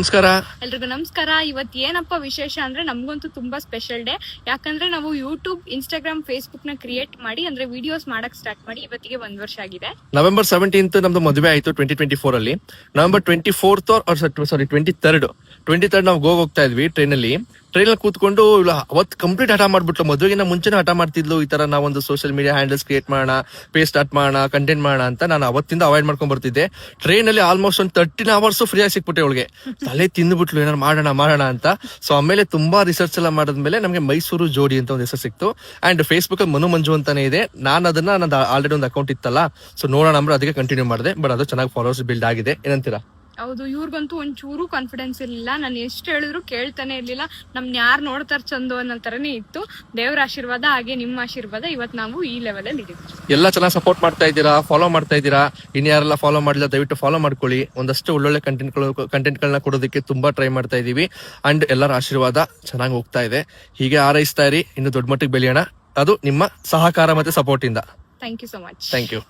ನಮಸ್ಕಾರ ಎಲ್ರಿಗೂ ನಮಸ್ಕಾರ. ಇವತ್ತು ಏನಪ್ಪ ವಿಶೇಷ ಅಂದ್ರೆ ನಮ್ಗಂತೂ ತುಂಬಾ ಸ್ಪೆಷಲ್ ಡೇ. ಯಾಕಂದ್ರೆ ನಾವು ಯೂಟ್ಯೂಬ್, ಇನ್ಸ್ಟಾಗ್ರಾಮ್, ಫೇಸ್ಬುಕ್ ನ ಕ್ರಿಯೇಟ್ ಮಾಡಿ ಅಂದ್ರೆ ವಿಡಿಯೋಸ್ ಮಾಡಕ್ ಸ್ಟಾರ್ಟ್ ಮಾಡಿ ಇವತ್ತಿಗೆ 1 ವರ್ಷ ಆಗಿದೆ. ನವೆಂಬರ್ 17th ನಮ್ದು ಮದುವೆ ಆಯ್ತು 2024 ಅಲ್ಲಿ. ನವೆಂಬರ್ 24th ಸಾರಿ 23rd ನಾವು ಗೋವಾ ಹೋಗ್ತಾ ಇದ್ವಿ ಟ್ರೈನಲ್ಲಿ ಕೂತ್ಕೊಂಡು ಅವತ್ತು ಕಂಪ್ಲೀಟ್ ಹಠ ಮಾಡ್ಬಿಟ್ಲು. ಮದುವೆಗಿನ ಮುಂಚೆನೇ ಹಠ ಮಾಡ್ತಿದ್ಲು, ಈ ತರ ನಾವೊಂದು ಸೋಷಿಯಲ್ ಮೀಡಿಯಾ ಹ್ಯಾಂಡಲ್ಸ್ ಕ್ರಿಯೇಟ್ ಮಾಡೋಣ, ಪೇಜ್ ಸ್ಟಾರ್ಟ್ ಮಾಡೋಣ, ಕಂಟೆಂಟ್ ಮಾಡೋಣ ಅಂತ. ನಾನು ಅವತ್ತಿಂದ ಅವಾಯ್ಡ್ ಮಾಡ್ಕೊಂಡ್ ಬರ್ತಿದ್ದೆ. ಟ್ರೈನಲ್ಲಿ ಆಲ್ಮೋಸ್ಟ್ ಒಂದು 13 hours ಫ್ರೀ ಆಗಿ ಸಿಕ್ಬಿಟ್ಟೆ ಅವಳಿಗೆ. ತಲೆ ತಿಂದ್ಬಿಟ್ಲು ಏನಾರು ಮಾಡೋಣ ಅಂತ. ಸೊ ಆಮೇಲೆ ತುಂಬಾ ರಿಸರ್ಚ್ ಎಲ್ಲ ಮಾಡಿದ್ಮೇಲೆ ನಮಗೆ ಮೈಸೂರು ಜೋಡಿ ಅಂತ ಒಂದು ಹೆಸರು ಸಿಕ್ತು. ಅಂಡ್ ಫೇಸ್ಬುಕ್ ಅಲ್ಲಿ ಮನು ಮಂಜು ಅಂತಾನೆ ಇದೆ. ನಾನು ಅದನ್ನ ನಂದು ಆಲ್ರೆಡಿ ಒಂದು ಅಕೌಂಟ್ ಇತ್ತಲ್ಲ, ಸೊ ನೋಡೋಣ ಅಂದ್ರೆ ಅದಕ್ಕೆ ಕಂಟಿನ್ಯೂ ಮಾಡಿದೆ. ಬಟ್ ಅದು ಚೆನ್ನಾಗಿ ಫಾಲೋವರ್ಸ್ ಬಿಲ್ಡ್ ಆಗಿದೆ. ಏನಂತೀರಾ? ಹೌದು, ಇವ್ರಿಗಂತೂ ಒಂಚೂರು ಕಾನ್ಫಿಡೆನ್ಸ್ ಇರ್ಲಿಲ್ಲ. ನಾನು ಎಷ್ಟು ಹೇಳಿದ್ರು ಕೇಳ್ತಾನೆ ಇರ್ಲಿಲ್ಲ. ನಮ್ನ ಯಾರು ನೋಡ್ತಾರ ಚಂದು ಅನ್ನೋ ತರನೇ ಇತ್ತು. ದೇವರ ಆಶೀರ್ವಾದ ಹಾಗೆ ನಿಮ್ಮ ಆಶೀರ್ವಾದ ಇವತ್ತು ನಾವು ಈ ಲೆವೆಲ್ ಅಲ್ಲಿ ಇದೀವಿ. ಎಲ್ಲ ಚೆನ್ನಾಗಿ ಸಪೋರ್ಟ್ ಮಾಡ್ತಾ ಇದ್ದೀರಾ, ಫಾಲೋ ಮಾಡ್ತಾ ಇದ್ದೀರಾ. ಇನ್ಯಾರೆಲ್ಲ ಫಾಲೋ ಮಾಡಿಲ್ಲ ದಯವಿಟ್ಟು ಫಾಲೋ ಮಾಡ್ಕೊಳ್ಳಿ. ಒಂದಷ್ಟು ಒಳ್ಳೊಳ್ಳೆ ಕಂಟೆಂಟ್ಗಳನ್ನ ಕೊಡೋದಕ್ಕೆ ತುಂಬಾ ಟ್ರೈ ಮಾಡ್ತಾ ಇದೀವಿ. ಅಂಡ್ ಎಲ್ಲರ ಆಶೀರ್ವಾದ ಚೆನ್ನಾಗಿ ಹೋಗ್ತಾ ಇದೆ. ಹೀಗೆ ಹಾರೈಸ್ತಾ ಇರಿ, ಇನ್ನು ದೊಡ್ಡ ಮಟ್ಟಿಗೆ ಬೆಳೆಯೋಣ. ಅದು ನಿಮ್ಮ ಸಹಕಾರ ಮತ್ತೆ ಸಪೋರ್ಟ್ ಇಂದ. Thank you so much. Thank you.